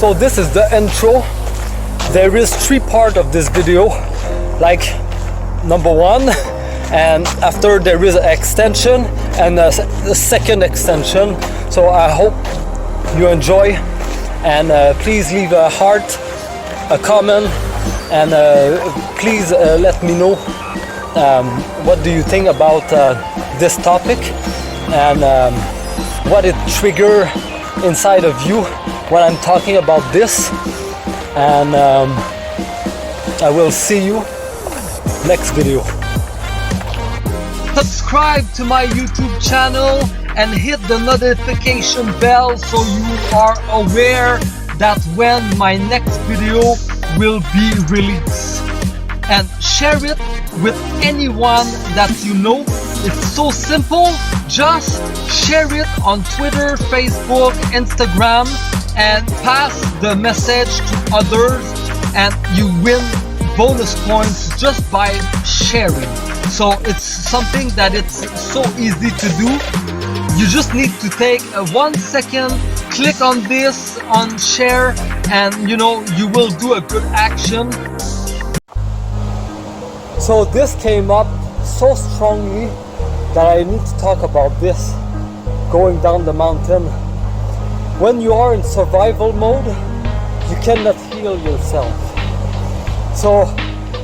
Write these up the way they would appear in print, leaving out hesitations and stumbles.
So this is the intro. There is 3 parts of this video, like number 1, and after there is an extension and a second extension. So I hope you enjoy, and please leave a heart, a comment, and please let me know what do you think about this topic, and what it trigger inside of you when I'm talking about this. And I will see you next video. Subscribe to my YouTube channel and hit the notification bell so you are aware that when my next video will be released. And share it with anyone that you know. It's so simple. Just share it on Twitter, Facebook, Instagram, and pass the message to others, and you win bonus points just by sharing. So it's something that it's so easy to do. You just need to take 1 second, click on this, on share, and you will do a good action. So this came up so strongly that I need to talk about this, going down the mountain. When you are in survival mode, you cannot heal yourself. So,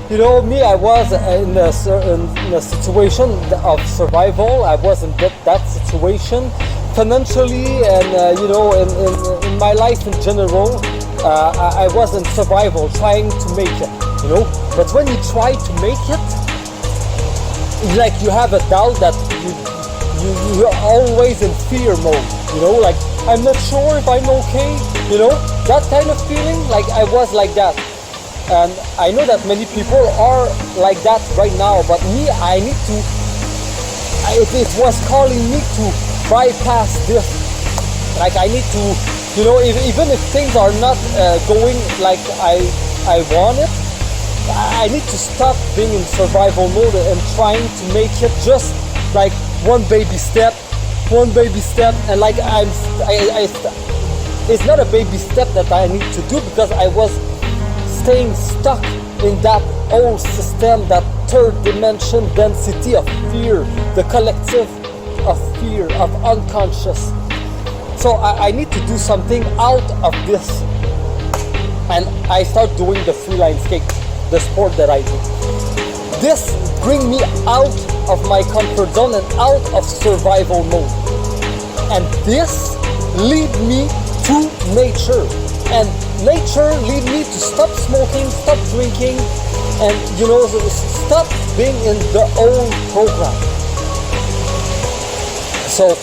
me, I was in a situation of survival. I was in that situation financially, and in my life in general, I was in survival, trying to make it. But when you try to make it, like you have a doubt that you're always in fear mode. Like, I'm not sure if I'm okay, that kind of feeling. Like I was like that, and I know that many people are like that right now, but me, it was calling me to bypass this. Like I need to, even if things are not going like I want it, I need to stop being in survival mode and trying to make it just like one baby step, and like it's not a baby step that I need to do, because I was staying stuck in that old system, that third dimension density of fear, the collective of fear, of unconscious. So I need to do something out of this, and I start doing the freelance skate, the sport that I do. This brings me out of my comfort zone and out of survival mode, and this lead me to nature, and nature lead me to stop smoking, stop drinking, and stop being in the old program. So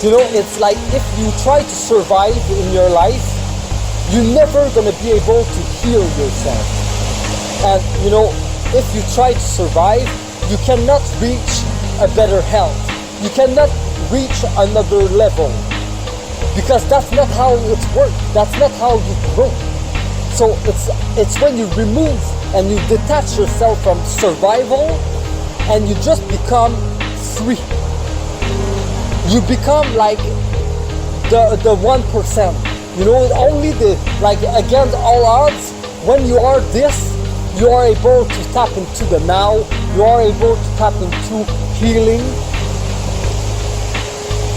it's like if you try to survive in your life, you're never gonna be able to heal yourself. And if you try to survive, you cannot reach a better health. You cannot reach another level, because that's not how it works. That's not how you grow. So it's when you remove and you detach yourself from survival, and you just become free. You become like the 1%. Only against all odds. When you are this, you are able to tap into the now. You are able to tap into healing.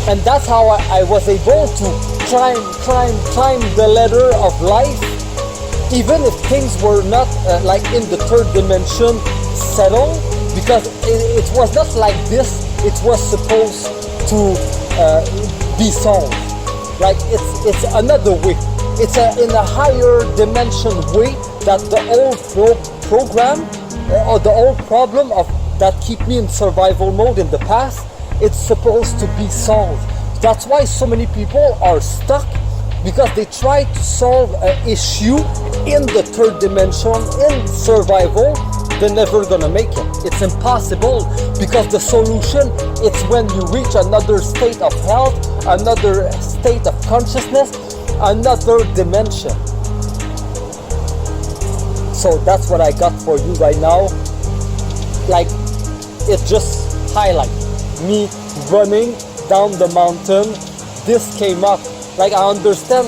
And that's how I was able to climb the ladder of life, even if things were not like in the third dimension settled, because it was not like this. It was supposed to be solved. Like it's another way. It's in a higher dimension way that the old program or the old problem that keep me in survival mode in the past, it's supposed to be solved. That's why so many people are stuck, because they try to solve an issue in the third dimension, in survival. They're never gonna make it. It's impossible, because the solution, it's when you reach another state of health, another state of consciousness, another dimension. So that's what I got for you right now. Like, it just highlights me running down the mountain. This came up. Like, I understand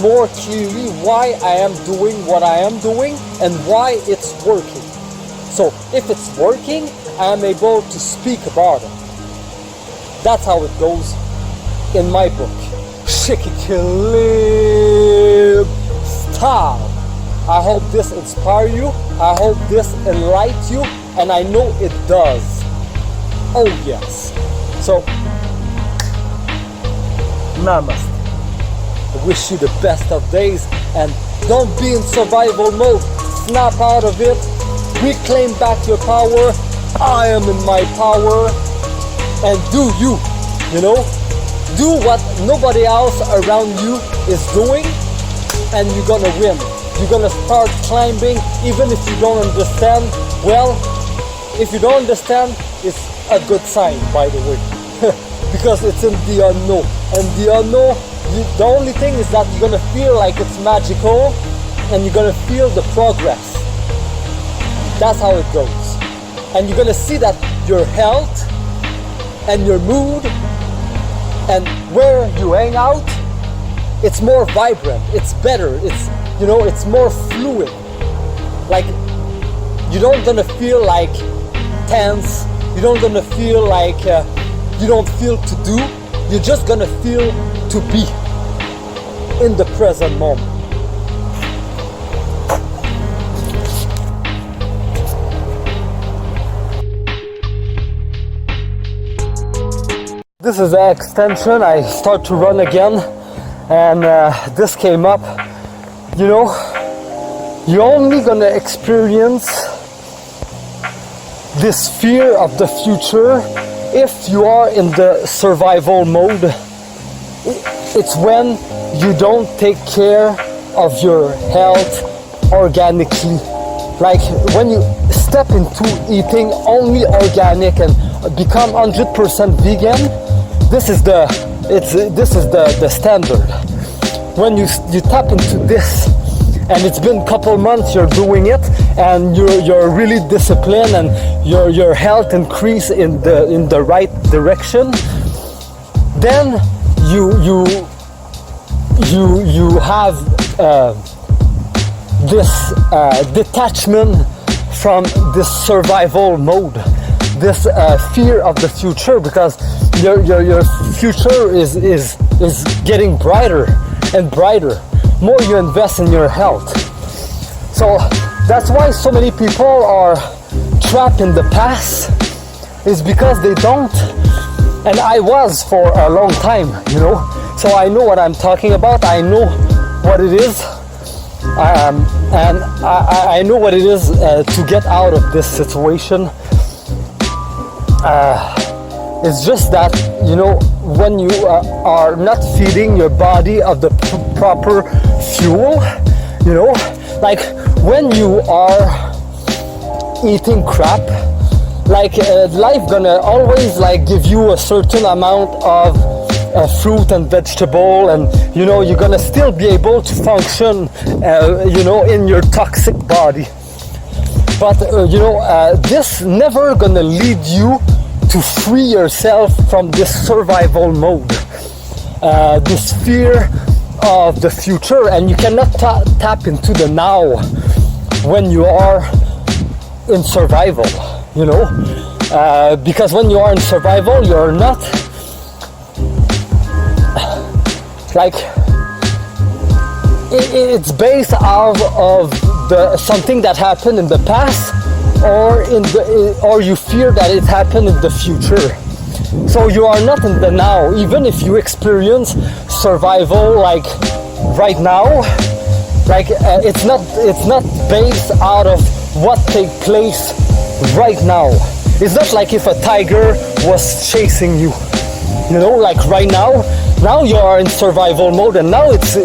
more clearly why I am doing what I am doing and why it's working. So if it's working, I am able to speak about it. That's how it goes in my book. Shaky Clip Style. I hope this inspires you. I hope this enlightens you, and I know it does. Oh yes. So, namaste. I wish you the best of days, and don't be in survival mode. Snap out of it. Reclaim back your power. I am in my power. And do you, do what nobody else around you is doing, and you're gonna win. You're gonna start climbing even if you don't understand. Well, if you don't understand, it's a good sign, by the way. Because it's in the unknown. And the unknown, the only thing is that you're gonna feel like it's magical, and you're gonna feel the progress. That's how it goes. And you're gonna see that your health and your mood and where you hang out, it's more vibrant, it's better, it's more fluid. Like, you don't gonna feel like tense, you don't gonna feel like you don't feel to do, you're just gonna feel to be in the present moment. This is the extension. I start to run again, and this came up. You're only gonna experience this fear of the future if you are in the survival mode. It's when you don't take care of your health organically. Like when you step into eating only organic and become 100% vegan, this is the standard. When you tap into this, and it's been a couple months you're doing it, and you're really disciplined, and your health increase in the right direction, then you have this detachment from this survival mode, this fear of the future, because your future is getting brighter and brighter more you invest in your health. So that's why so many people are trapped in the past, is because they don't, and I was for a long time, so I know what I'm talking about. I know what it is, and I know what it is to get out of this situation. It's just that, when you are not feeding your body of the proper fuel, like when you are eating crap, like life gonna always like give you a certain amount of fruit and vegetable, and you're gonna still be able to function in your toxic body. But this never gonna lead you to free yourself from this survival mode, this fear of the future, and you cannot tap into the now when you are in survival, because when you are in survival, you're not like, it's based out of something that happened in the past, or you fear that it happened in the future. So you are not in the now, even if you experience survival like right now. Like it's not based out of what take place right now. It's not like if a tiger was chasing you, like right now you are in survival mode, and now it's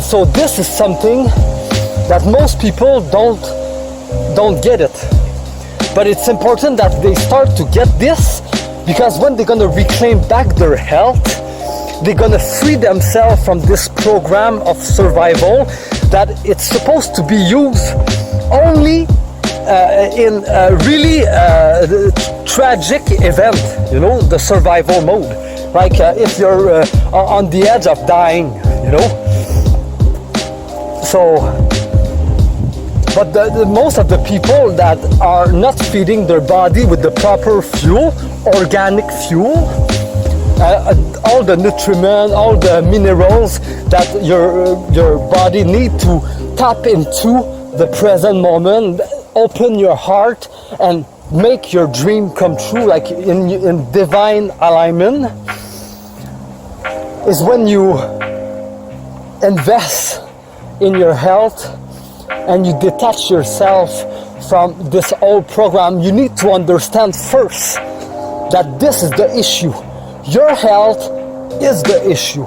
so this is something that most people don't get it. But it's important that they start to get this, because when they're gonna reclaim back their health, they're gonna free themselves from this program of survival that it's supposed to be used only in a really tragic event, the survival mode. Like if you're on the edge of dying, So, but most of the people that are not feeding their body with the proper fuel, organic fuel, all the nutrients, all the minerals that your body need to tap into the present moment, open your heart and make your dream come true, like in divine alignment, is when you invest in your health and you detach yourself from this old program. You need to understand first that this is the issue. Your health is the issue.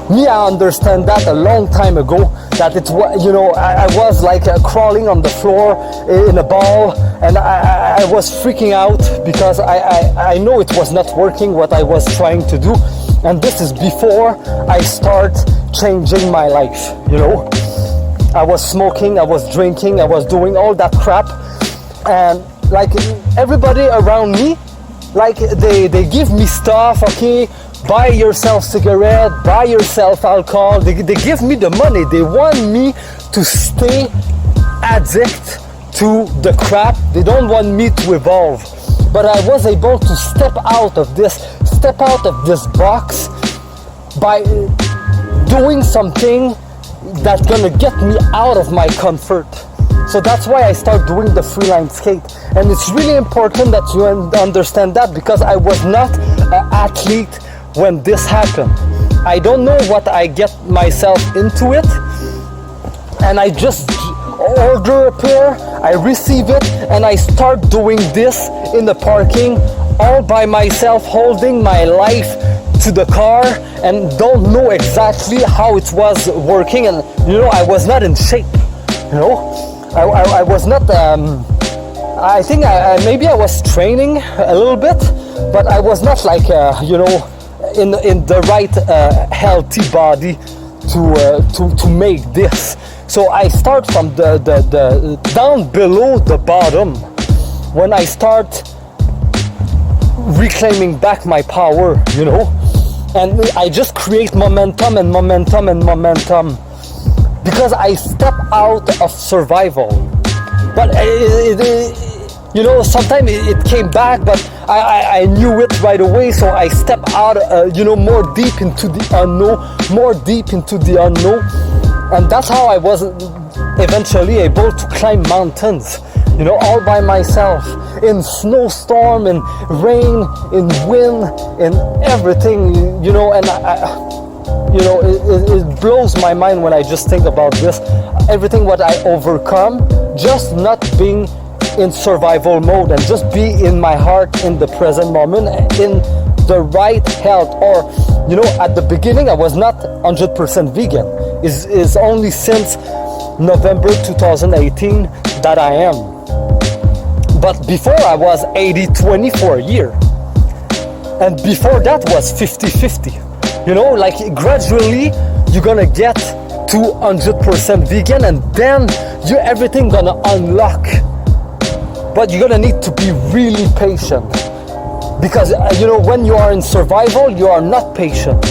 Me, I understand that a long time ago, that it's, you know, I was like crawling on the floor in a ball, and I was freaking out because I know it was not working what I was trying to do. And this is before I start changing my life, you know. I was smoking, I was drinking, I was doing all that crap, and like everybody around me, like they give me stuff, okay, buy yourself cigarette, buy yourself alcohol, they give me the money, they want me to stay addict to the crap, they don't want me to evolve. But I was able to step out of this box by doing something that's gonna get me out of my comfort. So that's why I start doing the freelance skate. And it's really important that you understand that, because I was not an athlete when this happened. I don't know what I get myself into it, and I just order a pair, I receive it, and I start doing this in the parking all by myself, holding my life to the car and don't know exactly how it was working. And you know, I was not in shape, you know, I was not I think maybe I was training a little bit, but I was not like you know, in the right healthy body to make this. So I start from the down below the bottom when I start reclaiming back my power, you know, and I just create momentum and momentum and momentum, because I step out of survival. But you know, sometimes it came back, but I knew it right away, so I step out, you know, more deep into the unknown, and that's how I was eventually able to climb mountains, you know, all by myself, in snowstorm, in rain, in wind, in everything, you know. And you know, it blows my mind when I just think about this, everything what I overcome, just not being in survival mode and just be in my heart, in the present moment, in the right health. Or, you know, at the beginning I was not 100% vegan. It's only since November 2018 that I am. But before I was 80-20 for a year, and before that was 50-50. You know, like gradually you're gonna get to 100% vegan, and then everything gonna unlock. But you're gonna need to be really patient, because you know, when you are in survival, you are not patient.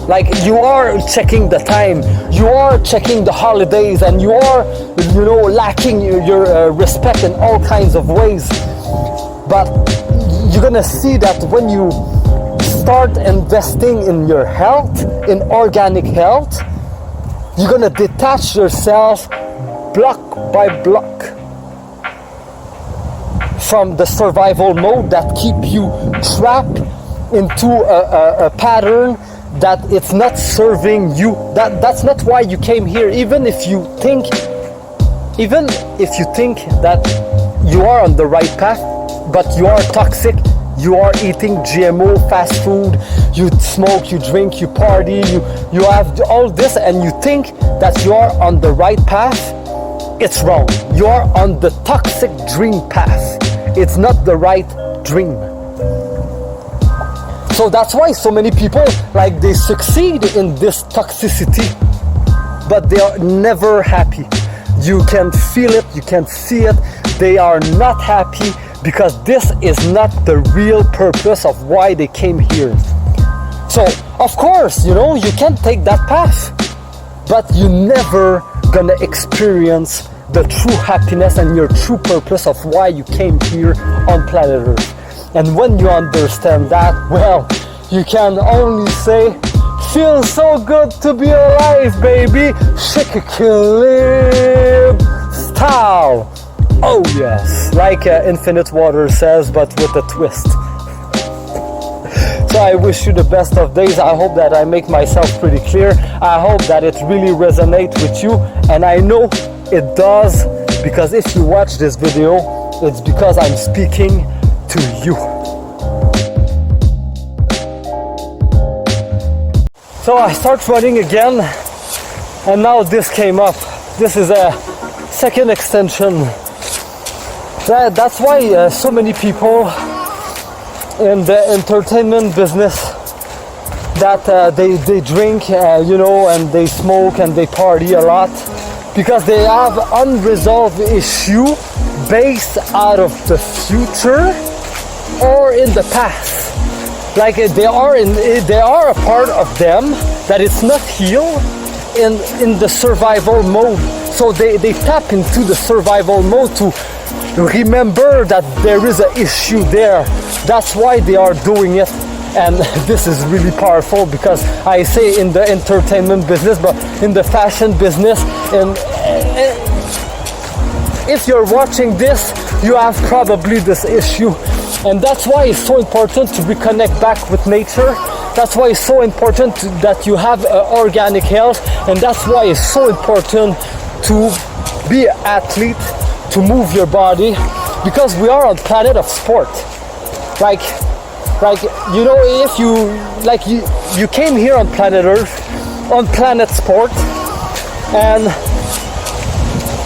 Like, you are checking the time, you are checking the holidays, and you are, you know, lacking your respect in all kinds of ways. But you're gonna see that when you start investing in your health, in organic health, you're gonna detach yourself block by block from the survival mode that keep you trapped into a pattern that it's not serving you. That's not why you came here. Even if you think that you are on the right path, but you are toxic, you are eating GMO, fast food, you smoke, you drink, you party, you have all this, and you think that you are on the right path, it's wrong. You are on the toxic dream path. It's not the right dream. So that's why so many people, like, they succeed in this toxicity, but they are never happy. You can feel it, you can see it. They are not happy because this is not the real purpose of why they came here. So, of course, you know, you can't take that path. but you never gonna experience the true happiness and your true purpose of why you came here on planet Earth. And when you understand that, well, you can only say, feels so good to be alive, baby. Shake a clip style. Oh yes, like Infinite Water says, but with a twist. So I wish you the best of days. I hope that I make myself pretty clear. I hope that it really resonates with you, and I know it does, because if you watch this video, it's because I'm speaking to you. So I start running again, and now this came up. This is a second extension. That's why so many people in the entertainment business, that they drink, you know, and they smoke and they party a lot, because they have unresolved issue based out of the future or in the past. Like they are a part of them that it's not healed in the survival mode. So they tap into the survival mode to remember that there is an issue there. That's why they are doing it. And this is really powerful, because I say in the entertainment business, but in the fashion business, and if you're watching this, you have probably this issue. And that's why it's so important to reconnect back with nature. That's why it's so important that you have organic health. And that's why it's so important to be an athlete, to move your body, because we are on planet of sport. Like you know, if you came here on planet Earth, on planet sport, and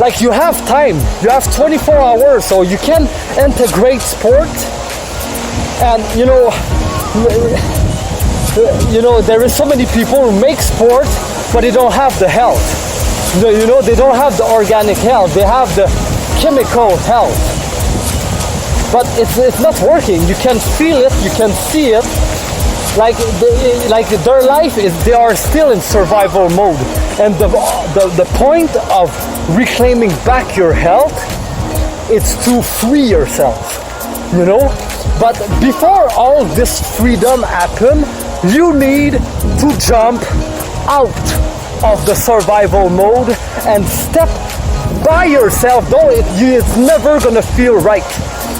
like you have time, you have 24 hours, so you can integrate sport. And you know there is so many people who make sport, but they don't have the health. You know, they don't have the organic health, they have the chemical health. But it's not working. You can feel it, you can see it. Like their life is, they are still in survival mode. And the point of reclaiming back your health is to free yourself, you know? But before all this freedom happen, you need to jump out of the survival mode and step by yourself. Though it's never gonna feel right.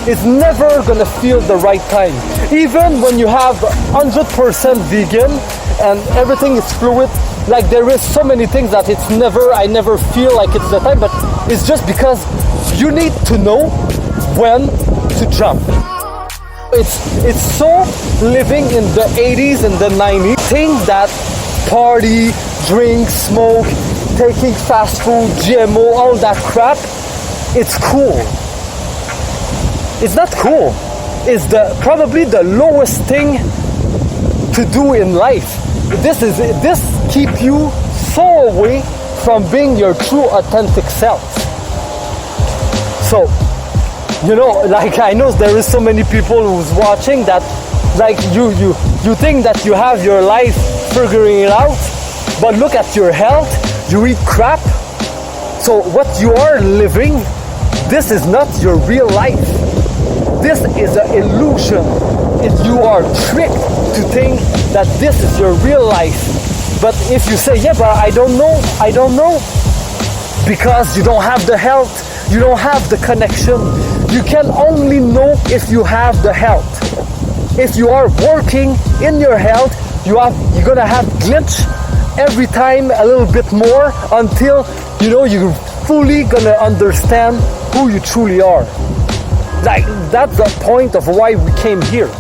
It's never gonna feel the right time. Even when you have 100% vegan and everything is fluid, like there is so many things that I never feel like it's the time, but it's just because you need to know when to jump. It's so living in the 80s and the 90s, things that party, drink, smoke, taking fast food, GMO, all that crap, it's cool. It's not cool. It's probably the lowest thing to do in life. This keeps you so away from being your true authentic self. So, you know, like I know there is so many people who's watching that, like you think that you have your life figuring it out, but look at your health, you eat crap. So what you are living, this is not your real life. This is an illusion. If you are tricked to think that this is your real life. But if you say, yeah, but I don't know, because you don't have the health, you don't have the connection. You can only know if you have the health. If you are working in your health, you're gonna have glitch every time a little bit more until you're fully gonna understand who you truly are. Like that's the point of why we came here.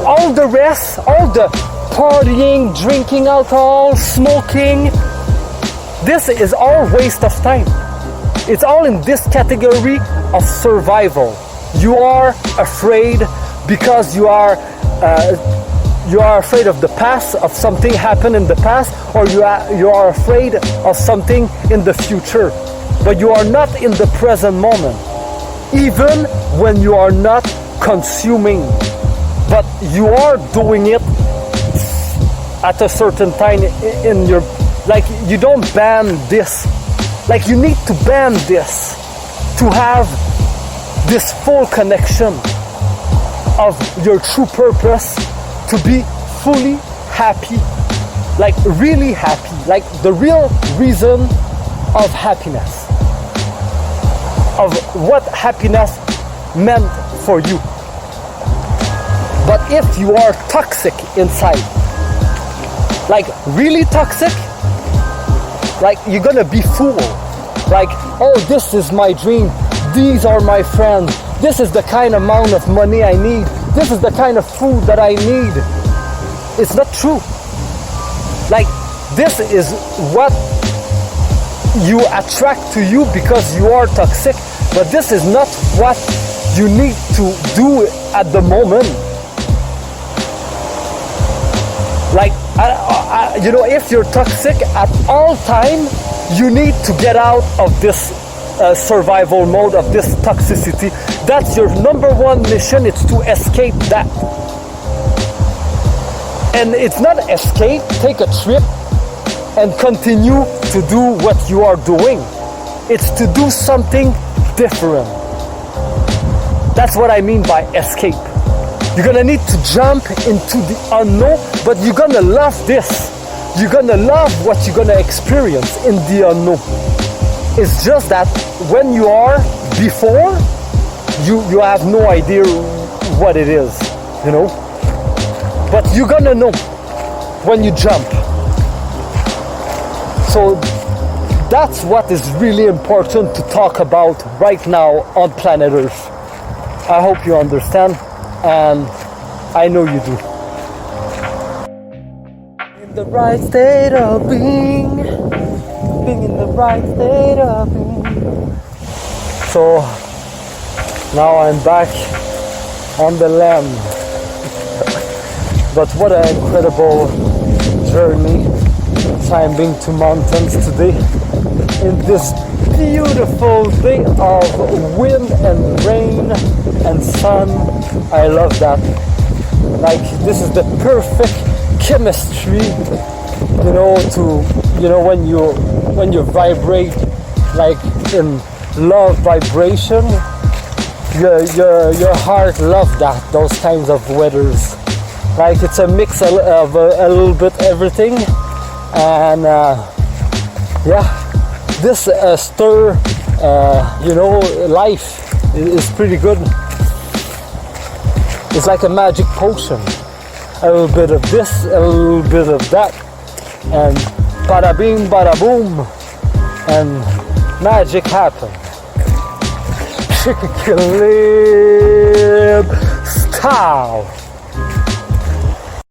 All the rest, all the partying, drinking alcohol, smoking, this is all waste of time. It's all in this category of survival. You are afraid because you are afraid of the past, of something happened in the past, or you are afraid of something in the future. But you are not in the present moment, even when you are not consuming. But you are doing it at a certain time in your, Like you don't ban this. Like you need to ban this to have this full connection of your true purpose, to be fully happy, like really happy, like the real reason of happiness, of what happiness meant for you. But if you are toxic inside, like really toxic, like you're gonna be fooled. Like, oh, this is my dream, these are my friends, this is the kind of amount of money I need, this is the kind of food that I need. It's not true. Like, this is what you attract to you because you are toxic, but this is not what you need to do at the moment. Like, you know, if you're toxic at all time, you need to get out of this survival mode, of this toxicity. That's your number one mission. It's to escape that. And it's not escape, take a trip and continue to do what you are doing. It's to do something different. That's what I mean by escape. You're gonna need to jump into the unknown, but you're gonna love this. You're gonna love what you're gonna experience in the unknown. It's just that when you are before, you have no idea what it is, you know? But you're gonna know when you jump. So that's what is really important to talk about right now on planet Earth. I hope you understand, and I know you do. In the right state of being in the right state of being. So now I'm back on the land. But what an incredible journey, climbing to mountains today in this beautiful day of wind and rain and sun. I love that. Like, this is the perfect chemistry, you know, when you vibrate like in love vibration, your heart loves that, those kinds of weathers. Like, it's a mix of a little bit everything, and yeah, this stir, you know, life is pretty good. It's like a magic potion. A little bit of this, a little bit of that, and bada bing, bada boom, and magic happens. Chicken style.